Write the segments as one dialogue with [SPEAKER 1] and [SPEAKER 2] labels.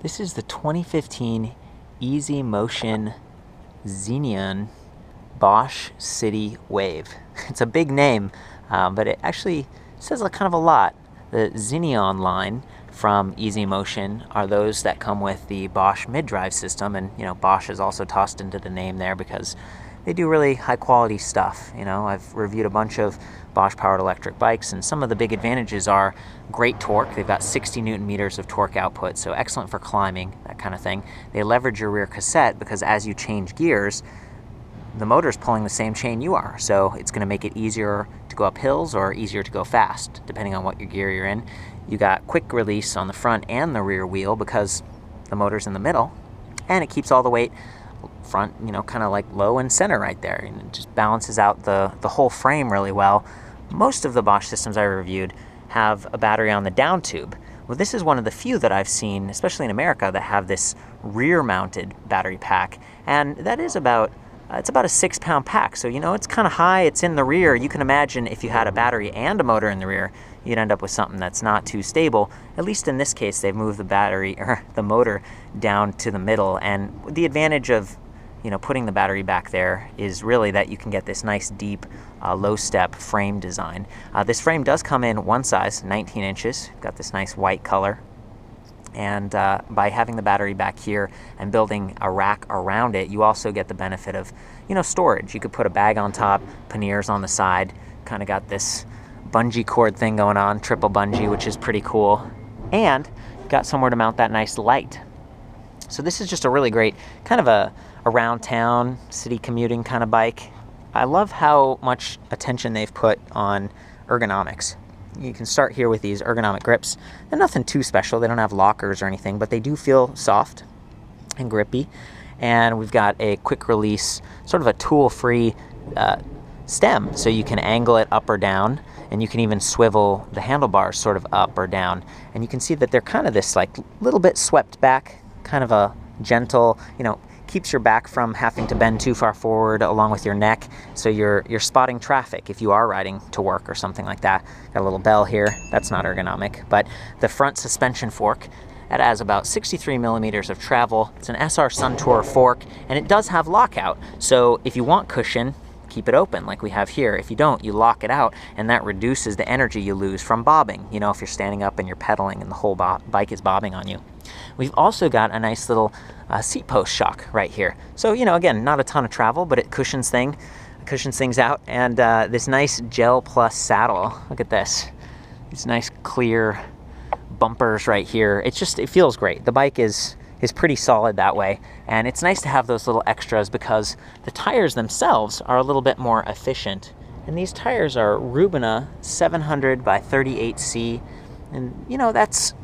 [SPEAKER 1] This is the 2015 Easy Motion Xenon Bosch City Wave. It's a big name, but it actually says kind of a lot. The Xenon line from Easy Motion are those that come with the Bosch mid-drive system, and Bosch is also tossed into the name there because they do really high quality stuff. I've reviewed a bunch of Bosch powered electric bikes, and some of the big advantages are great torque. They've got 60 Newton meters of torque output, so excellent for climbing, that kind of thing. They leverage your rear cassette because as you change gears, the motor's pulling the same chain you are, so it's going to make it easier to go up hills or easier to go fast, depending on what your gear you're in. You got quick release on the front and the rear wheel because the motor's in the middle, and it keeps all the weight front, kind of like low and center right there, and it just balances out the whole frame really well. Most of the Bosch systems I reviewed have a battery on the down tube. Well, this is one of the few that I've seen, especially in America, that have this rear-mounted battery pack, and that is about it's about a 6-pound pack, so it's kind of high, it's in the rear. You can imagine if you had a battery and a motor in the rear, you'd end up with something that's not too stable. At least in this case, they've moved the battery or the motor down to the middle, and the advantage of putting the battery back there is really that you can get this nice deep low step frame design. This frame does come in one size, 19 inches. Got this nice white color. And by having the battery back here and building a rack around it, you also get the benefit of storage. You could put a bag on top, panniers on the side, kind of got this bungee cord thing going on, triple bungee, which is pretty cool. And got somewhere to mount that nice light. So this is just a really great kind of a around town city commuting kind of bike. I love how much attention they've put on ergonomics. You can start here with these ergonomic grips. They're nothing too special. They don't have lockers or anything, but they do feel soft and grippy. And we've got a quick release, sort of a tool-free stem, so you can angle it up or down, and you can even swivel the handlebars sort of up or down. And you can see that they're kind of this little bit swept back, kind of a gentle, keeps your back from having to bend too far forward along with your neck, so you're spotting traffic if you are riding to work or something like that. Got a little bell here. That's not ergonomic, but the front suspension fork, that has about 63 millimeters of travel. It's an SR Suntour fork, and it does have lockout, so if you want cushion, keep it open like we have here. If you don't, you lock it out, and that reduces the energy you lose from bobbing, if you're standing up and you're pedaling and the whole bike is bobbing on you. We've also got a nice little seat post shock right here. So, again, not a ton of travel, but it cushions things out. And this nice gel plus saddle. Look at this. These nice clear bumpers right here. It feels great. The bike is pretty solid that way. And it's nice to have those little extras because the tires themselves are a little bit more efficient. And these tires are Rubina 700 by 38C. And, that's,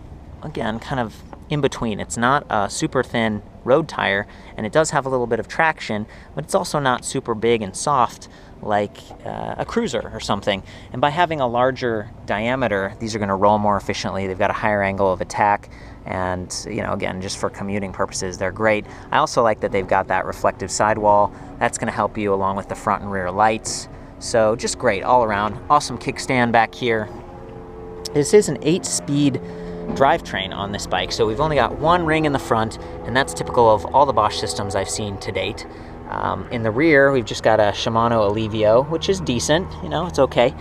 [SPEAKER 1] again, kind of in between. It's not a super thin road tire, and it does have a little bit of traction, but it's also not super big and soft like a cruiser or something. And by having a larger diameter, these are going to roll more efficiently. They've got a higher angle of attack, and again, just for commuting purposes, they're great. I also like that they've got that reflective sidewall. That's going to help you along with the front and rear lights. So just great all around. Awesome kickstand back here. This is an 8-speed drivetrain on this bike, so we've only got one ring in the front, and that's typical of all the Bosch systems I've seen to date. In the rear, we've just got a Shimano Alivio, which is decent, it's okay.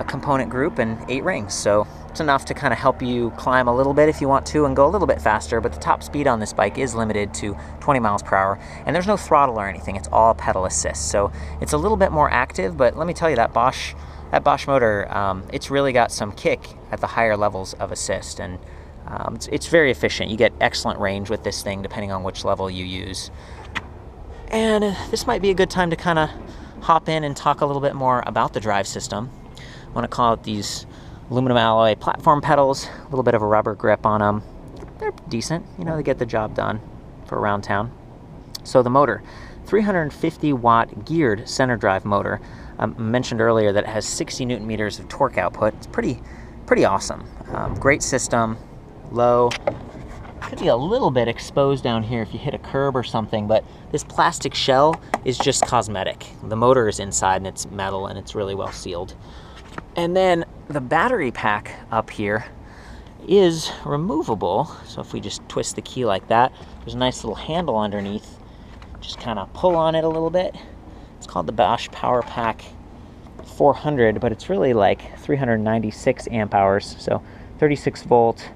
[SPEAKER 1] Component group and 8 rings, so it's enough to kind of help you climb a little bit if you want to and go a little bit faster, but the top speed on this bike is limited to 20 miles per hour, and there's no throttle or anything. It's all pedal assist, so it's a little bit more active, but let me tell you, that Bosch motor, it's really got some kick at the higher levels of assist, and it's very efficient. You get excellent range with this thing depending on which level you use. And this might be a good time to kind of hop in and talk a little bit more about the drive system. I want to call it these aluminum alloy platform pedals, a little bit of a rubber grip on them. They're decent, they get the job done for around town. So the motor, 350 watt geared center drive motor. I mentioned earlier that it has 60 Newton meters of torque output. It's pretty awesome. Great system, low. Could be a little bit exposed down here if you hit a curb or something, but this plastic shell is just cosmetic. The motor is inside and it's metal and it's really well sealed. And then the battery pack up here, is removable. So if we just twist the key like that, there's a nice little handle underneath. Just kind of pull on it a little bit. It's called the Bosch Power Pack 400, but it's really like 396 amp hours. So 36 volt,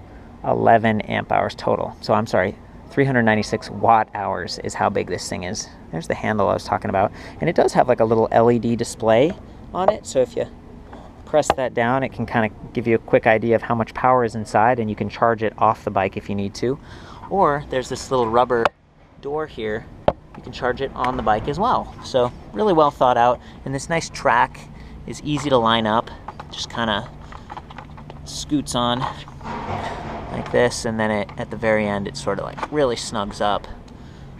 [SPEAKER 1] 11 amp hours total. So I'm sorry, 396 watt hours is how big this thing is. There's the handle I was talking about. And it does have like a little LED display on it. So if you press that down, it can kind of give you a quick idea of how much power is inside, and you can charge it off the bike if you need to. Or there's this little rubber door here. You can charge it on the bike as well. So really well thought out. And this nice track is easy to line up. Just kind of scoots on like this, and then at the very end it sort of like really snugs up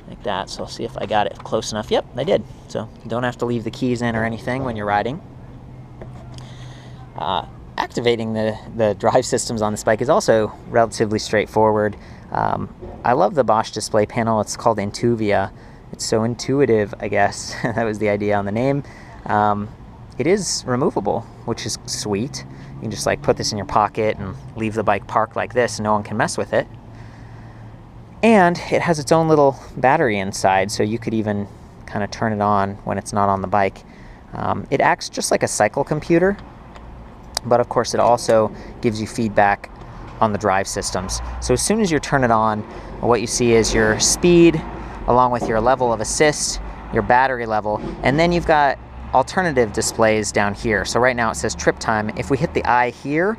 [SPEAKER 1] like that. So I'll see if I got it close enough. Yep, I did. So you don't have to leave the keys in or anything when you're riding. Activating the drive systems on this bike is also relatively straightforward. I love the Bosch display panel. It's called Intuvia. It's so intuitive, I guess. That was the idea on the name. It is removable, which is sweet. You can just like put this in your pocket and leave the bike parked like this and no one can mess with it. And it has its own little battery inside, so you could even kind of turn it on when it's not on the bike. It acts just like a cycle computer, but of course it also gives you feedback on the drive systems. So as soon as you turn it on, what you see is your speed along with your level of assist, your battery level, and then you've got alternative displays down here. So right now it says trip time. If we hit the I here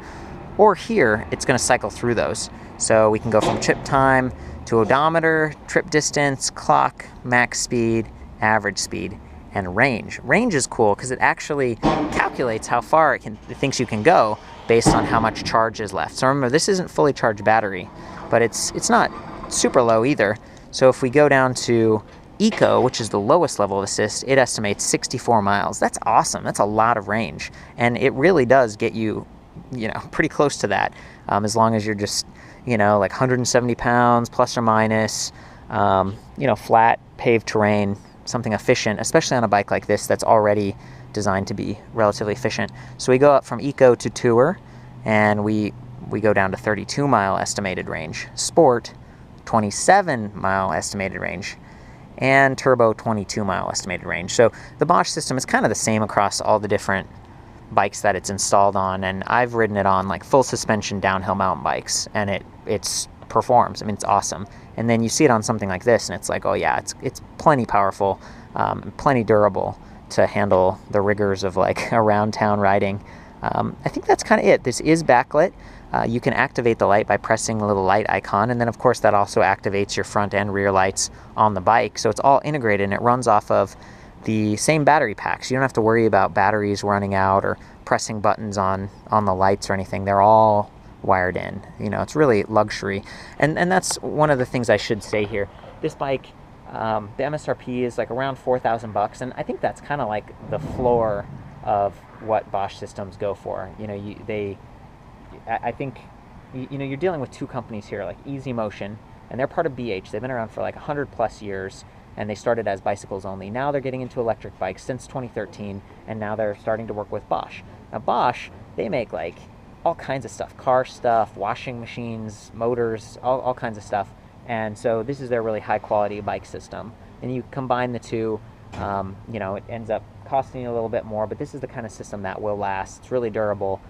[SPEAKER 1] or here, it's going to cycle through those. So we can go from trip time to odometer, trip distance, clock, max speed, average speed, and range. Range is cool because it actually calculates how far it thinks you can go based on how much charge is left. So remember, this isn't fully charged battery, but it's not super low either. So if we go down to Eco, which is the lowest level of assist, it estimates 64 miles. That's awesome. That's a lot of range. And it really does get you, pretty close to that, as long as you're just, like 170 pounds plus or minus, flat paved terrain, something efficient, especially on a bike like this that's already designed to be relatively efficient. So we go up from Eco to Tour, and we go down to 32 mile estimated range. Sport, 27 mile estimated range, and Turbo, 22 mile estimated range. So the Bosch system is kind of the same across all the different bikes that it's installed on, and I've ridden it on like full suspension downhill mountain bikes, and it performs. I mean, it's awesome. And then you see it on something like this, and it's like, oh yeah, it's plenty powerful, plenty durable to handle the rigors of like around town riding. I think that's kind of it. This is backlit. You can activate the light by pressing the little light icon, and then of course that also activates your front and rear lights on the bike. So it's all integrated, and it runs off of the same battery packs. You don't have to worry about batteries running out or pressing buttons on the lights or anything. They're all wired in. It's really luxury. And that's one of the things I should say here. This bike, the MSRP is like around $4,000, and I think that's kind of like the floor of what Bosch systems go for. I think you're dealing with two companies here, like Easy Motion, and they're part of BH. They've been around for like 100 plus years, and they started as bicycles only. Now they're getting into electric bikes since 2013, and now they're starting to work with Bosch. Now Bosch, they make like all kinds of stuff, car stuff, washing machines, motors, all kinds of stuff. And so this is their really high quality bike system. And you combine the two, it ends up costing you a little bit more, but this is the kind of system that will last. It's really durable,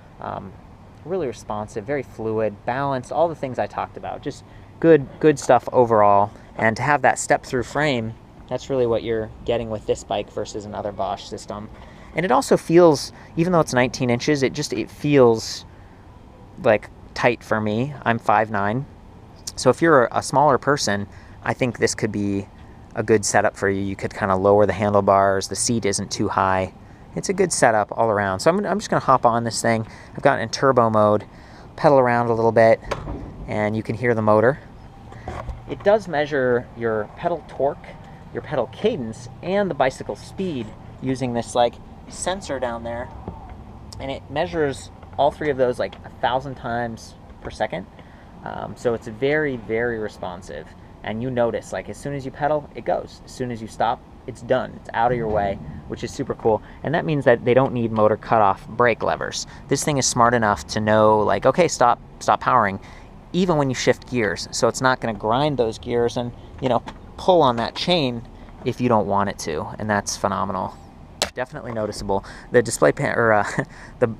[SPEAKER 1] really responsive, very fluid, balanced, all the things I talked about. Just good stuff overall. And to have that step-through frame, that's really what you're getting with this bike versus another Bosch system. And it also feels, even though it's 19 inches, it feels like tight for me. I'm 5'9", so if you're a smaller person, I think this could be a good setup for you. You could kind of lower the handlebars, the seat isn't too high. It's a good setup all around. So I'm just going to hop on this thing. I've got it in turbo mode, pedal around a little bit, and you can hear the motor. It does measure your pedal torque, your pedal cadence, and the bicycle speed using this like sensor down there, and it measures all three of those like 1,000 times per second. So it's very, very responsive. And you notice, like, as soon as you pedal, it goes. As soon as you stop, it's done. It's out of your way, which is super cool. And that means that they don't need motor cutoff brake levers. This thing is smart enough to know, like, okay, stop powering, even when you shift gears. So it's not going to grind those gears and, you know, pull on that chain if you don't want it to. And that's phenomenal. Definitely noticeable. The display or the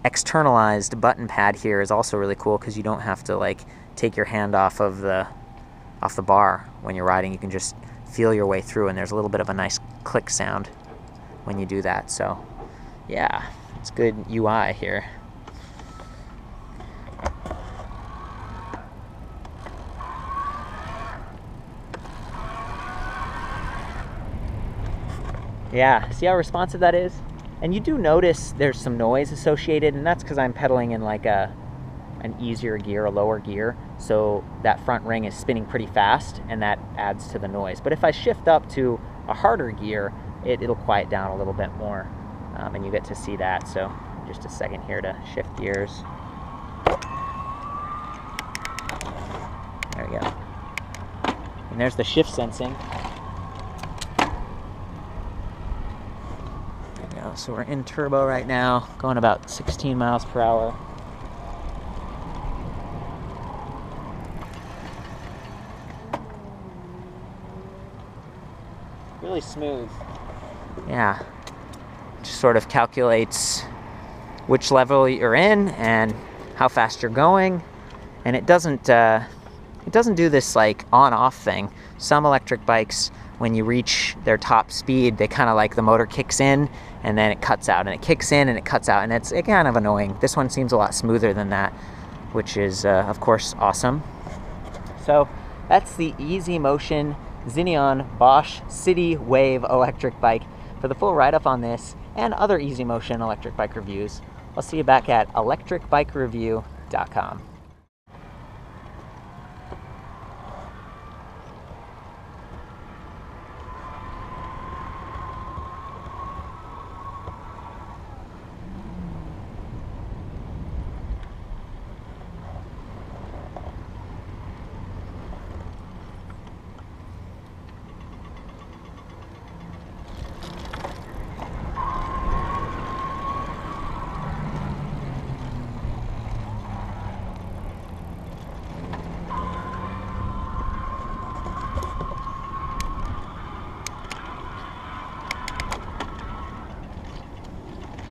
[SPEAKER 1] externalized button pad here is also really cool because you don't have to like take your hand off the bar when you're riding. You can just feel your way through, and there's a little bit of a nice click sound when you do that. So yeah, it's good UI here. Yeah, see how responsive that is? And you do notice there's some noise associated, and that's because I'm pedaling in like an easier gear, a lower gear. So that front ring is spinning pretty fast, and that adds to the noise. But if I shift up to a harder gear, it'll quiet down a little bit more, and you get to see that. So just a second here to shift gears. There we go. And there's the shift sensing. So we're in turbo right now, going about 16 miles per hour. Really smooth. Yeah, just sort of calculates which level you're in and how fast you're going, and it doesn't do this like on-off thing. Some electric bikes, when you reach their top speed, they kind of like the motor kicks in and then it cuts out, and it kicks in and it cuts out, and it's kind of annoying. This one seems a lot smoother than that, which is of course awesome. So that's the Easy Motion Xenon Bosch City Wave electric bike. For the full write-up on this and other Easy Motion electric bike reviews, I'll see you back at ElectricBikeReview.com.